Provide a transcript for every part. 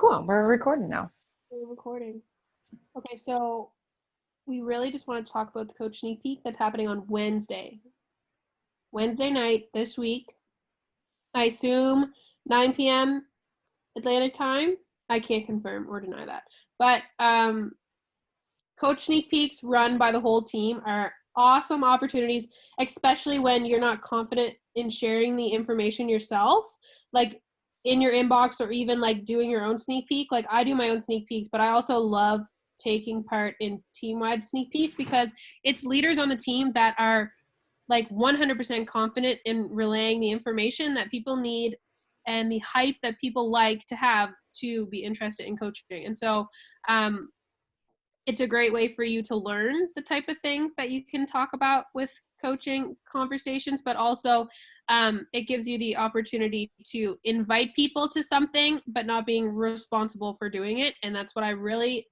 Cool. We're recording now. We're recording. Okay, so we really just want to talk about the coach sneak peek that's happening on Wednesday night this week. I assume 9 p.m. Atlantic time. I can't confirm or deny that. But coach sneak peeks run by the whole team are awesome opportunities, especially when you're not confident in sharing the information yourself, like in your inbox or even like doing your own sneak peek. Like I do my own sneak peeks, but I also love taking part in team-wide sneak peeks because it's leaders on the team that are like 100% confident in relaying the information that people need and the hype that people like to have to be interested in coaching. And so it's a great way for you to learn the type of things that you can talk about with coaching conversations, but also it gives you the opportunity to invite people to something, but not being responsible for doing it. And that's what I really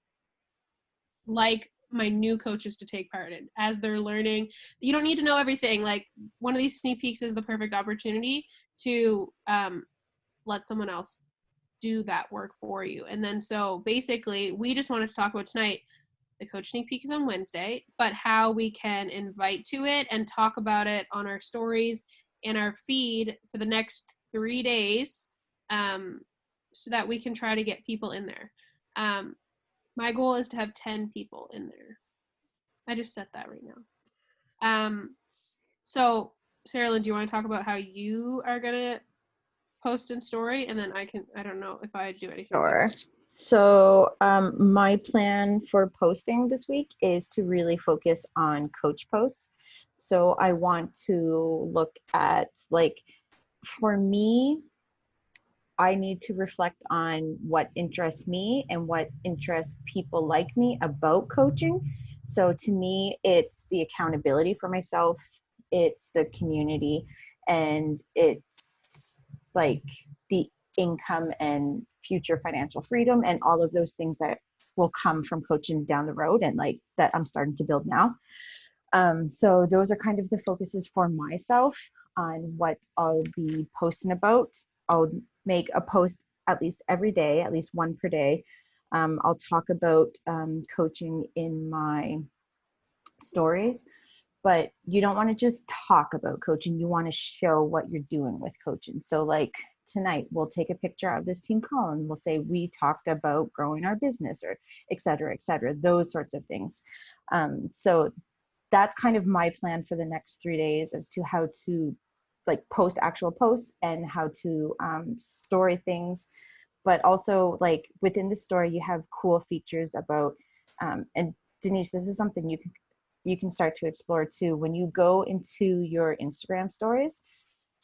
like my new coaches to take part in as they're learning. You don't need to know everything. Like one of these sneak peeks is the perfect opportunity to let someone else do that work for you. And then so basically we just wanted to talk about tonight. The coach sneak peek is on Wednesday, but how we can invite to it and talk about it on our stories and our feed for the next 3 days, so that we can try to get people in there. My goal is to have 10 people in there. I just set that right now. So Sara-Lynne, do you want to talk about how you are gonna post in story, and then I don't know if I do anything. Sure. So my plan for posting this week is to really focus on coach posts. So I want to look at, like, for me, I need to reflect on what interests me and what interests people like me about coaching. So to me, it's the accountability for myself, it's the community, and it's like the income and future financial freedom and all of those things that will come from coaching down the road and like that I'm starting to build now. So those are kind of the focuses for myself on what I'll be posting about. I'll make a post at least every day, at least one per day. I'll talk about coaching in my stories, but you don't want to just talk about coaching. You want to show what you're doing with coaching. So like tonight, we'll take a picture of this team call and we'll say, we talked about growing our business, or et cetera, those sorts of things. So that's kind of my plan for the next 3 days as to how to like post actual posts and how to story things. But also like within the story, you have cool features about, and Denise, this is something you can start to explore too. When you go into your Instagram stories,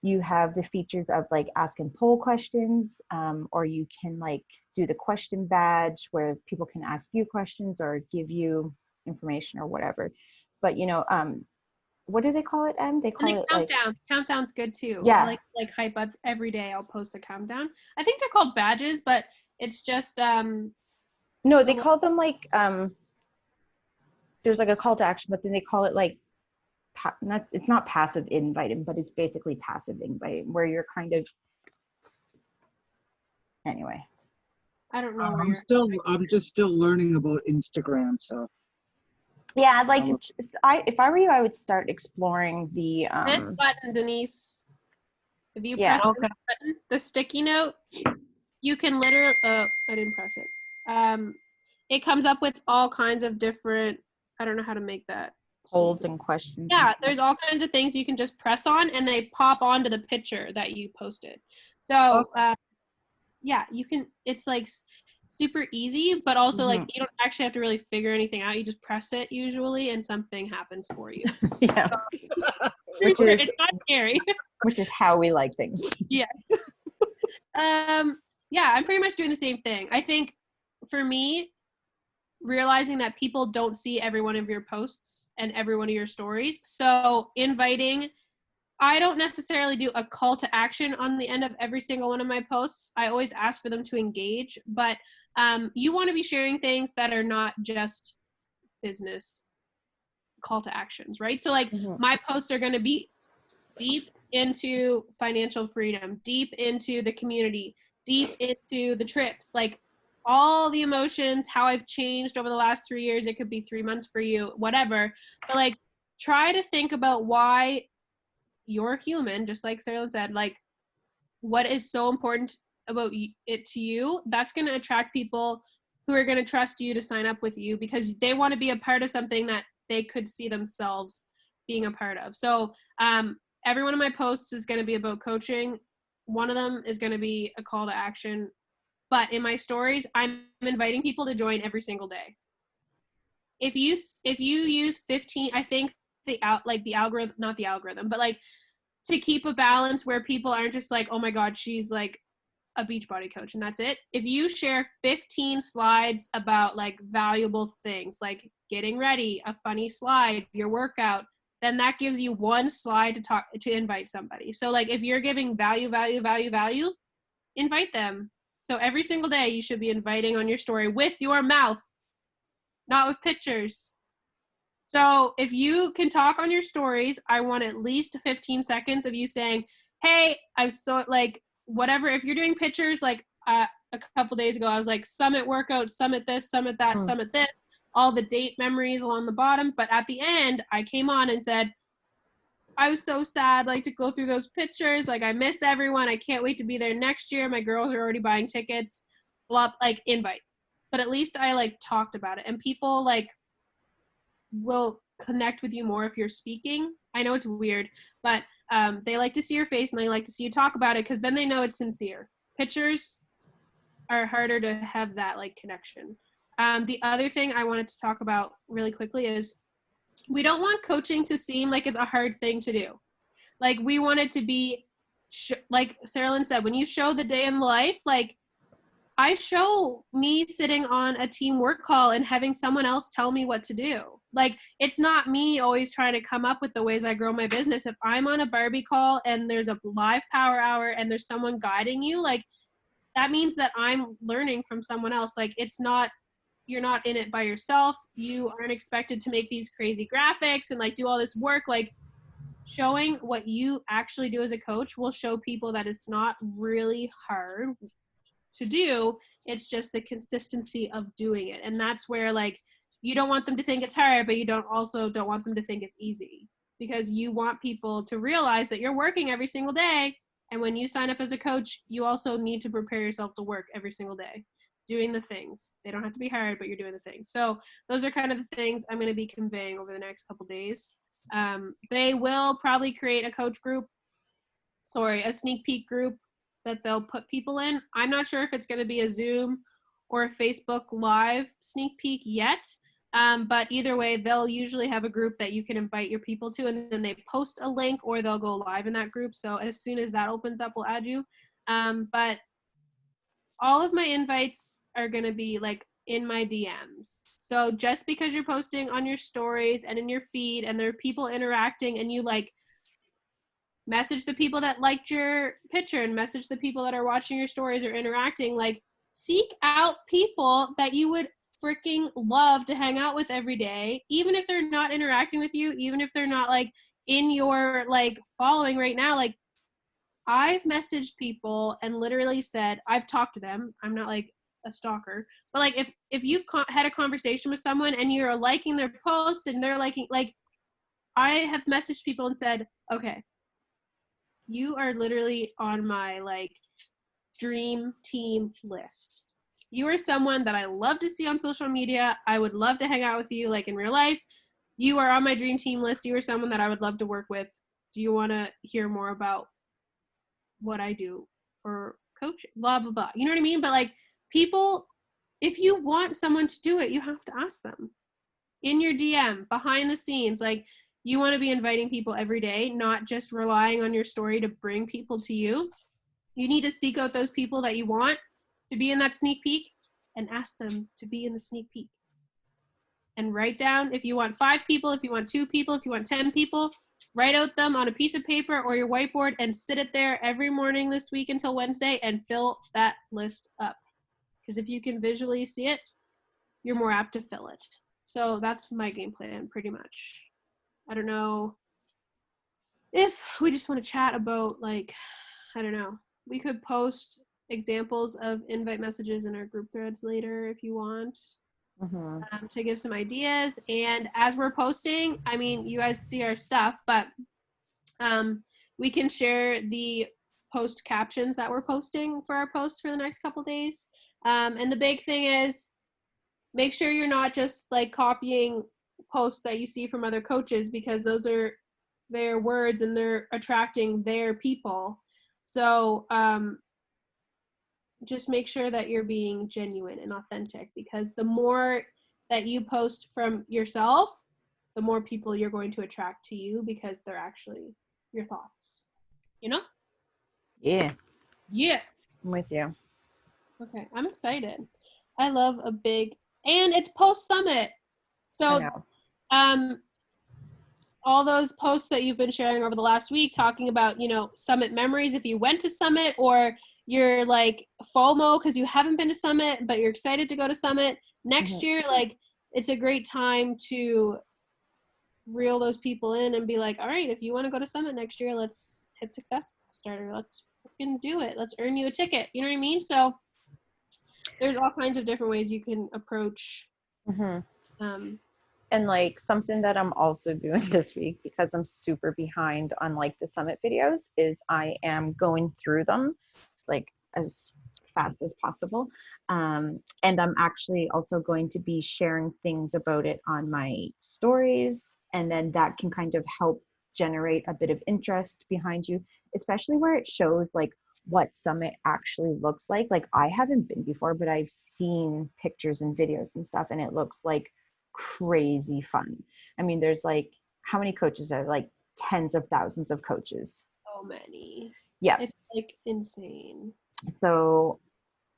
you have the features of like asking poll questions, or you can like do the question badge where people can ask you questions or give you information or whatever. But you know, what do they call it, Em? They call it countdown. like, Countdown's good too. Yeah. I like hype up every day. I'll post a countdown. I think they're called badges, but it's just no, they call them like there's like a call to action, but then they call it like it's not passive inviting, but it's basically passive inviting where you're kind of, anyway. I don't know. I'm just still learning about Instagram, so. Yeah, like if I were you, I would start exploring the this button, Denise. If you yeah, press this button, the sticky note, you can literally. Oh, I didn't press it. It comes up with all kinds of different. I don't know how to make that. Polls and questions. Yeah, there's all kinds of things you can just press on, and they pop onto the picture that you posted. So, yeah, you can. It's like super easy, but also like you don't actually have to really figure anything out. You just press it usually, and something happens for you. Yeah, so, it's not scary. Which is how we like things. Yes. Yeah, I'm pretty much doing the same thing. I think for me, realizing that people don't see every one of your posts and every one of your stories. So I don't necessarily do a call to action on the end of every single one of my posts. I always ask for them to engage, but you want to be sharing things that are not just business call to actions, right? So like my posts are going to be deep into financial freedom, deep into the community, deep into the trips. Like all the emotions, how I've changed over the last 3 years. It could be 3 months for you, whatever. But like, try to think about why you're human, just like Sara-Lynne said, like what is so important about it to you. That's going to attract people who are going to trust you to sign up with you because they want to be a part of something that they could see themselves being a part of. So every one of my posts is going to be about coaching. One of them is going to be a call to action. But in my stories, I'm inviting people to join every single day. If you use 15, I think the algorithm, not the algorithm, but like to keep a balance where people aren't just like, oh my God, she's like a Beachbody coach and that's it. If you share 15 slides about like valuable things, like getting ready, a funny slide, your workout, then that gives you one slide to invite somebody. So like if you're giving value, invite them. So every single day you should be inviting on your story with your mouth, not with pictures. So if you can talk on your stories, I want at least 15 seconds of you saying, hey, I'm so like, whatever. If you're doing pictures, like a couple days ago, I was like, summit workout, summit this, summit that, summit this, all the date memories along the bottom. But at the end, I came on and said, I was so sad, like to go through those pictures. Like I miss everyone. I can't wait to be there next year. My girls are already buying tickets. Blah, like invite. But at least I like talked about it, and people like will connect with you more if you're speaking. I know it's weird, but they like to see your face and they like to see you talk about it because then they know it's sincere. Pictures are harder to have that like connection. The other thing I wanted to talk about really quickly is we don't want coaching to seem like it's a hard thing to do. Like we want it to be, like Sara-Lynne said, when you show the day in life, like I show me sitting on a team work call and having someone else tell me what to do. Like it's not me always trying to come up with the ways I grow my business. If I'm on a Barbie call and there's a live power hour and there's someone guiding you, like that means that I'm learning from someone else. Like you're not in it by yourself. You aren't expected to make these crazy graphics and like do all this work. Like showing what you actually do as a coach will show people that it's not really hard to do. It's just the consistency of doing it. And that's where like you don't want them to think it's hard, but you don't want them to think it's easy, because you want people to realize that you're working every single day. And when you sign up as a coach, you also need to prepare yourself to work every single day doing the things. They don't have to be hard, but you're doing the things. So those are kind of the things I'm going to be conveying over the next couple days. They will probably create a sneak peek group that they'll put people in. I'm not sure if it's going to be a Zoom or a Facebook Live sneak peek yet, but either way, they'll usually have a group that you can invite your people to, and then they post a link or they'll go live in that group. So as soon as that opens up, we'll add you. But all of my invites are going to be like in my DMs. So just because you're posting on your stories and in your feed and there are people interacting and you like message the people that liked your picture and message the people that are watching your stories or interacting, like seek out people that you would freaking love to hang out with every day, even if they're not interacting with you, even if they're not like in your like following right now. Like I've messaged people and literally said, I've talked to them. I'm not like a stalker, but like if you've had a conversation with someone and you're liking their posts and they're liking, like I have messaged people and said, okay, you are literally on my like dream team list. You are someone that I love to see on social media. I would love to hang out with you like in real life. You are on my dream team list. You are someone that I would love to work with. Do you want to hear more about what I do for coaching? Blah, blah, blah. You know what I mean? But like people, if you want someone to do it, you have to ask them in your DM, behind the scenes. Like you want to be inviting people every day, not just relying on your story to bring people to you. You need to seek out those people that you want to be in that sneak peek and ask them to be in the sneak peek. And write down if you want 5 people, if you want 2 people, if you want 10 people, write out them on a piece of paper or your whiteboard and sit it there every morning this week until Wednesday and fill that list up. Because if you can visually see it, you're more apt to fill it. So that's my game plan pretty much. I don't know if we just want to chat about like, I don't know, we could post examples of invite messages in our group threads later if you want. To give some ideas. And as we're posting, I mean, you guys see our stuff, but we can share the post captions that we're posting for our posts for the next couple days. And the big thing is make sure you're not just like copying posts that you see from other coaches, because those are their words and they're attracting their people. So just make sure that you're being genuine and authentic, because the more that you post from yourself, the more people you're going to attract to you, because they're actually your thoughts, you know? Yeah. Yeah. I'm with you. Okay, I'm excited. I love a big, and it's post summit. So all those posts that you've been sharing over the last week talking about, you know, summit memories, if you went to summit, or you're like FOMO because you haven't been to summit but you're excited to go to summit next year, like it's a great time to reel those people in and be like, all right, if you want to go to summit next year, let's hit Success Starter, let's freaking do it, let's earn you a ticket, you know what I mean? So there's all kinds of different ways you can approach and like something that I'm also doing this week, because I'm super behind on like the summit videos, is I am going through them like as fast as possible. And I'm actually also going to be sharing things about it on my stories. And then that can kind of help generate a bit of interest behind you, especially where it shows like what summit actually looks like. Like I haven't been before, but I've seen pictures and videos and stuff, and it looks like crazy fun. I mean, there's like, how many coaches are like tens of thousands of coaches? So many. Yeah. It's like insane. So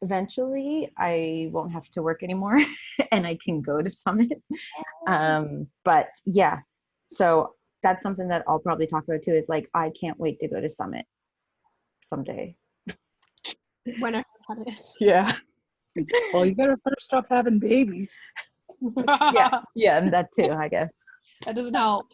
eventually I won't have to work anymore and I can go to summit. But yeah, so that's something that I'll probably talk about too, is like, I can't wait to go to summit someday. Whenever that is. Yeah. Well, you gotta first stop having babies. Yeah, and that too, I guess. That doesn't help.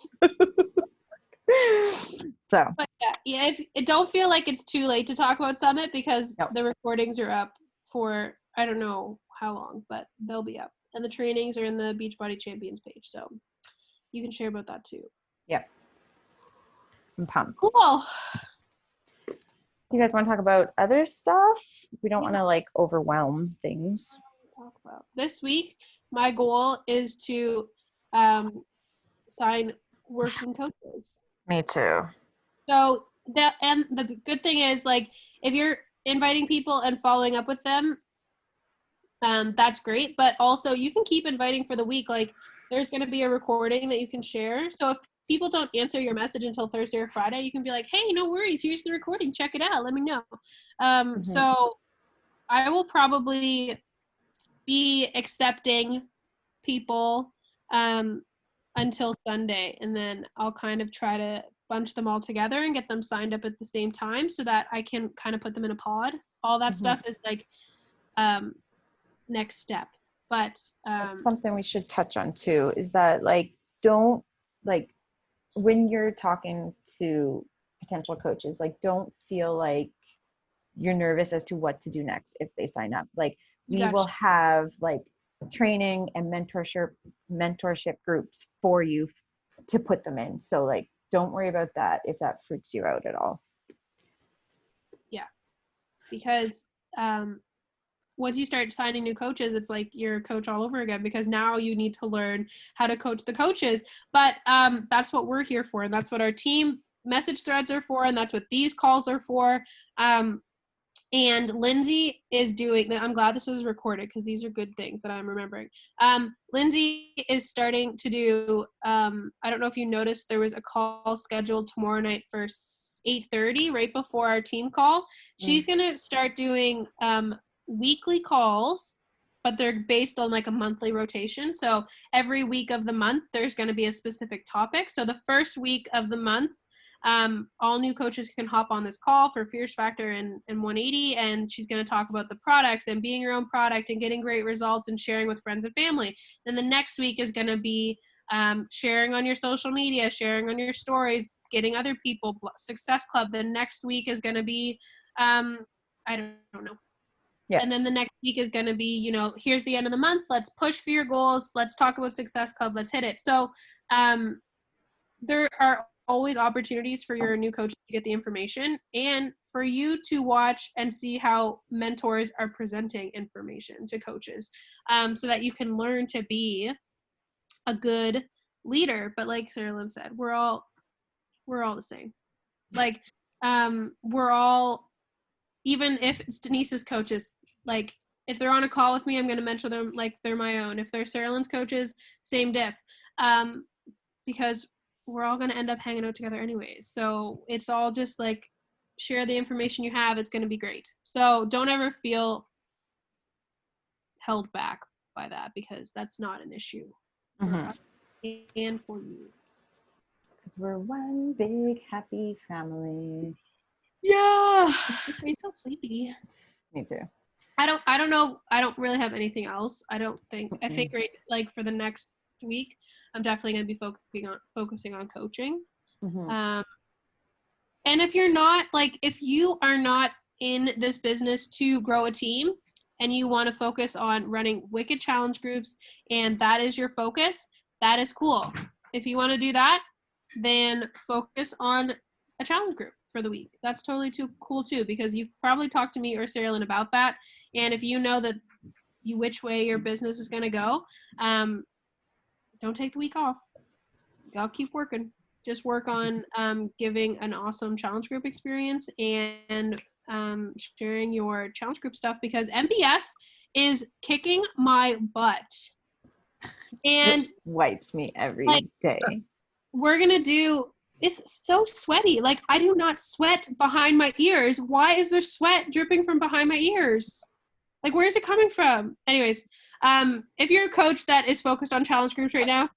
So, but it don't feel like it's too late to talk about summit, because the recordings are up for I don't know how long, but they'll be up, and the trainings are in the Beachbody Champions page, so you can share about that too. Yeah, I'm pumped. Cool. You guys want to talk about other stuff? We don't want to like overwhelm things. Talk about this week. My goal is to sign working coaches. Me too. So the good thing is, like, if you're inviting people and following up with them, that's great. But also you can keep inviting for the week. Like there's going to be a recording that you can share. So if people don't answer your message until Thursday or Friday, you can be like, hey, no worries, here's the recording, check it out, let me know. So I will probably be accepting people until Sunday, and then I'll kind of try to bunch them all together and get them signed up at the same time so that I can kind of put them in a pod. All that stuff is like next step. But that's something we should touch on too, is that like, don't, like, when you're talking to potential coaches, like don't feel like you're nervous as to what to do next if they sign up. Like we will have like training and mentorship groups for you to put them in. So like, don't worry about that if that freaks you out at all. Yeah, because once you start signing new coaches, it's like you're a coach all over again, because now you need to learn how to coach the coaches. But that's what we're here for, and that's what our team message threads are for, and that's what these calls are for. And Lindsay is doing, I'm glad this is recorded because these are good things that I'm remembering. Lindsay is starting to do, I don't know if you noticed, there was a call scheduled tomorrow night for 8:30 right before our team call. She's going to start doing weekly calls, but they're based on like a monthly rotation. So every week of the month, there's going to be a specific topic. So the first week of the month, all new coaches can hop on this call for Fierce Factor and 180, and she's going to talk about the products and being your own product and getting great results and sharing with friends and family. Then the next week is going to be sharing on your social media, sharing on your stories, getting other people, Success Club. The next week is going to be, I don't know, Yeah. And then the next week is going to be, you know, here's the end of the month. Let's push for your goals. Let's talk about Success Club. Let's hit it. So there are always opportunities for your new coach to get the information and for you to watch and see how mentors are presenting information to coaches, so that you can learn to be a good leader. But like Sara-Lynne said, we're all the same. Like, we're all, even if it's Denise's coaches, like if they're on a call with me, I'm going to mentor them like they're my own. If they're Sara-Lynne's coaches, same diff. Because we're all going to end up hanging out together anyways. So it's all just like, share the information you have. It's going to be great. So don't ever feel held back by that, because that's not an issue for us and for you. We're one big happy family. Yeah. I'm so sleepy. Me too. I don't know. I don't really have anything else. I think right, like for the next week, I'm definitely going to be focusing on coaching. And if you're not, like, if you are not in this business to grow a team and you want to focus on running wicked challenge groups and that is your focus, that is cool. If you want to do that, then focus on a challenge group for the week. That's totally cool too, because you've probably talked to me or Sara-Lynne about that. And if you know that which way your business is going to go, don't take the week off. Y'all keep working. Just work on giving an awesome challenge group experience and sharing your challenge group stuff, because MBF is kicking my butt. And it wipes me every day. We're going to do, it's so sweaty. Like, I do not sweat behind my ears. Why is there sweat dripping from behind my ears? Like, where is it coming from? Anyways, if you're a coach that is focused on challenge groups right now,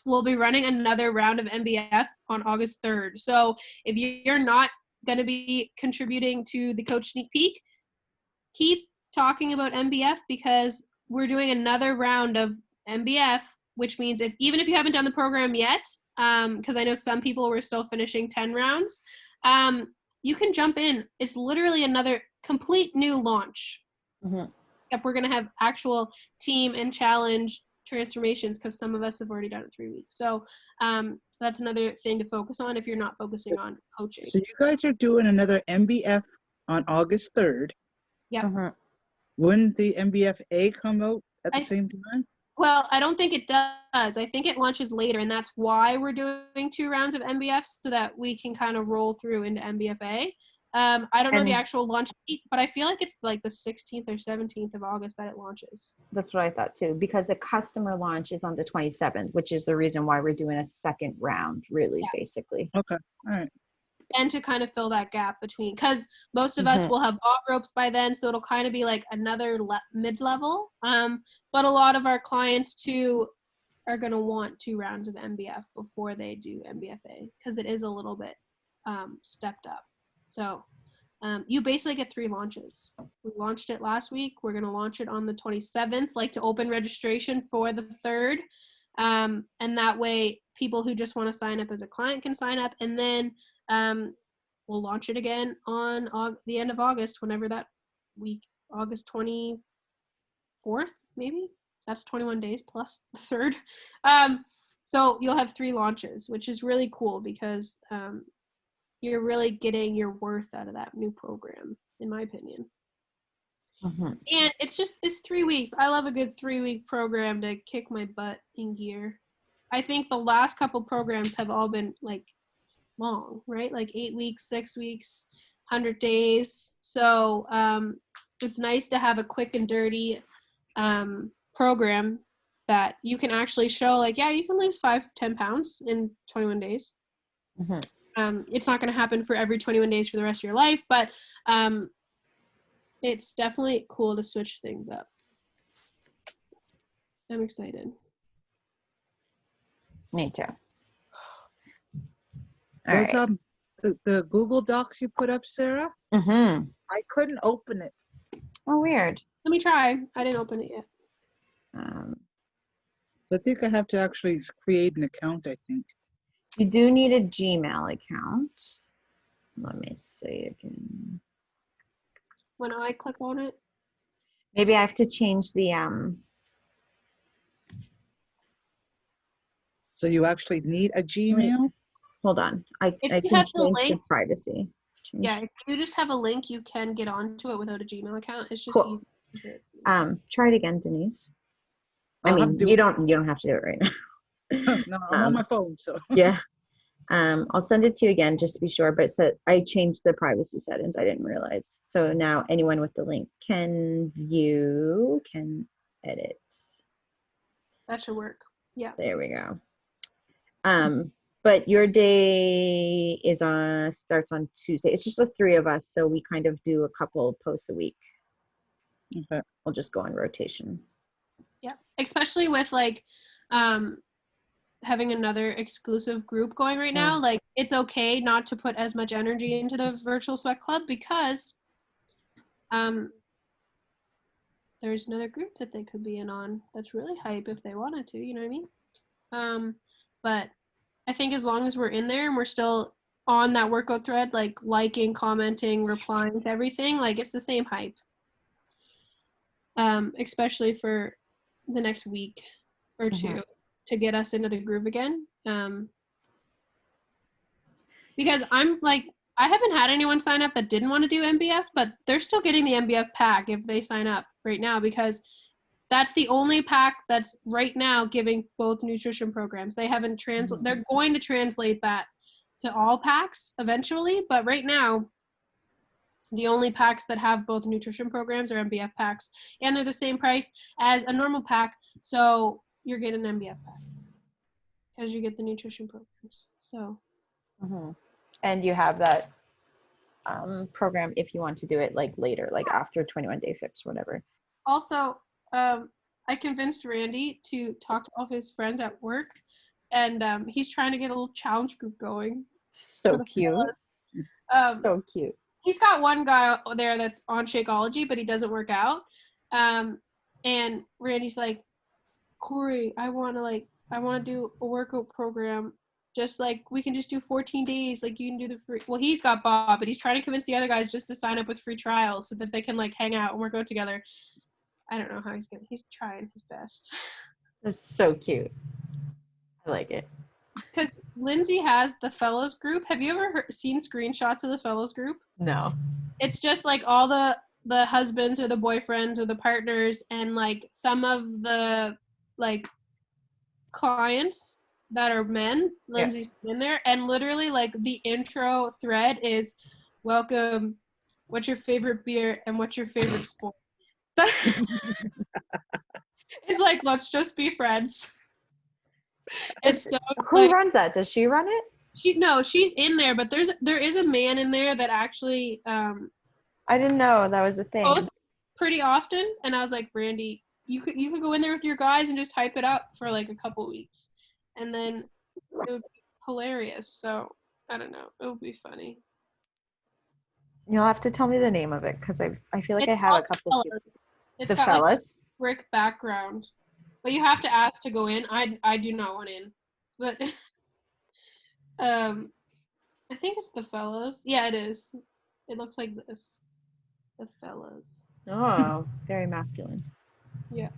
we'll be running another round of MBF on August 3rd. So if you're not going to be contributing to the Coach Sneak Peek, keep talking about MBF, because we're doing another round of MBF, which means even if you haven't done the program yet, because I know some people were still finishing 10 rounds, you can jump in. It's literally another complete new launch. Except we're going to have actual team and challenge transformations, because some of us have already done it 3 weeks. So that's another thing to focus on if you're not focusing on coaching. So you guys are doing another MBF on August 3rd. Yep. Wouldn't the MBFA come out at the same time? Well, I don't think it does. I think it launches later, and that's why we're doing 2 rounds of MBF, so that we can kind of roll through into MBFA. I don't know the actual launch date, but I feel like it's like the 16th or 17th of August that it launches. That's what I thought too, because the customer launch is on the 27th, which is the reason why we're doing a second round, really, basically. Okay, all right. And to kind of fill that gap between, because most of us will have bought ropes by then, so it'll kind of be like another mid-level. But a lot of our clients too are going to want 2 rounds of MBF before they do MBFA, because it is a little bit stepped up. So you basically get 3 launches. We launched it last week. We're going to launch it on the 27th, like to open registration for the 3rd. And that way people who just want to sign up as a client can sign up. And then we'll launch it again on the end of August, whenever that week, August 24th, maybe. That's 21 days plus the 3rd. So you'll have 3 launches, which is really cool, because you're really getting your worth out of that new program, in my opinion. And it's 3 weeks. I love a good 3-week program to kick my butt in gear. I think the last couple programs have all been like long, right? Like 8 weeks, 6 weeks, 100 days. So it's nice to have a quick and dirty program that you can actually show, like, yeah, you can lose 5-10 pounds in 21 days. It's not going to happen for every 21 days for the rest of your life, but it's definitely cool to switch things up. I'm excited. Me too. Those, the Google Docs you put up, Sarah? I couldn't open it. Oh, weird. Let me try. I didn't open it yet. I think I have to actually create an account, I think. You do need a Gmail account. Let me see again. When I click on it? Maybe I have to change the So you actually need a Gmail? hold on. I If you can have the change the link, privacy. yeah, if you just have a link, you can get onto it without a Gmail account. It's just Cool. easy. Try it again, Denise. I I'll have mean, to do you it. don't have to do it right now. No, I'm on my phone, so. Yeah. I'll send it to you again just to be sure, but I changed the privacy settings. I didn't realize. So now anyone with the link can view, can edit. That should work. Yeah. There we go. But your day starts on Tuesday. It's just the three of us, so we kind of do a couple posts a week. Okay. We'll just go in rotation. Yeah, especially with like having another exclusive group going right now. Like, it's okay not to put as much energy into the virtual sweat club because there's another group that they could be in on that's really hype if they wanted to, you know what I mean? But I think as long as we're in there and we're still on that workout thread, like liking, commenting, replying to everything, like it's the same hype. Especially for the next week or two to get us into the groove again. Because I'm like, I haven't had anyone sign up that didn't want to do MBF, but they're still getting the MBF pack if they sign up right now, because that's the only pack that's right now giving both nutrition programs. They haven't they're going to translate that to all packs eventually, but right now the only packs that have both nutrition programs are MBF packs, and they're the same price as a normal pack, so you're getting an MBF pack because you get the nutrition programs. So and you have that program if you want to do it like later, like after 21 Day Fix, whatever. Also, I convinced Randy to talk to all his friends at work, and he's trying to get a little challenge group going. So cute. So cute. He's got one guy there that's on Shakeology, but he doesn't work out. And Randy's like, Corey, I want to do a workout program. Just like we can just do 14 days. Like you can do the free. Well, he's got Bob, but he's trying to convince the other guys just to sign up with free trials so that they can like hang out and work out together. I don't know how he's trying his best. That's so cute. I like it. Because Lindsay has the fellows group. Have you ever seen screenshots of the fellows group? No. It's just like all the husbands or the boyfriends or the partners and like some of the like clients that are men. Lindsay's in there, and literally like the intro thread is, welcome, what's your favorite beer and what's your favorite sport? It's like, let's just be friends. Who runs that? Does she run it? She's in there, but there is a man in there that actually I didn't know that was a thing. posts pretty often, and I was like, Brandy, you could go in there with your guys and just type it up for like a couple weeks, and then it would be hilarious. So I don't know, it would be funny. You'll have to tell me the name of it because I feel like I have a couple. It's the got fellas. like a brick background, but you have to ask to go in. I do not want in, but I think it's the fellas. Yeah, it is. It looks like this. The fellas. Oh, very masculine. Yeah.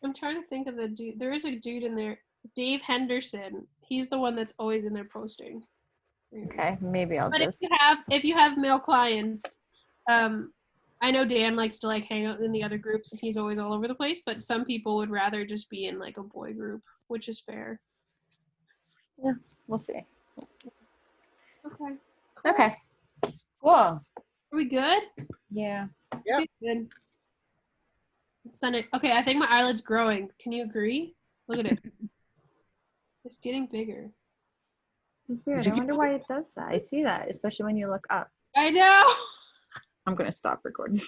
I'm trying to think of the dude. There is a dude in there. Dave Henderson. He's the one that's always in there posting. Okay, maybe I'll just. If you have male clients, I know Dan likes to like hang out in the other groups and he's always all over the place, but some people would rather just be in like a boy group, which is fair. Yeah, we'll see. Okay. Cool. Okay. Cool. Are we good? Yeah. Yeah. Good. Sunday. Okay, I think my eyelid's growing. Can you agree? Look at it. It's getting bigger. It's weird. I wonder why it does that. I see that, especially when you look up. I know. I'm going to stop recording.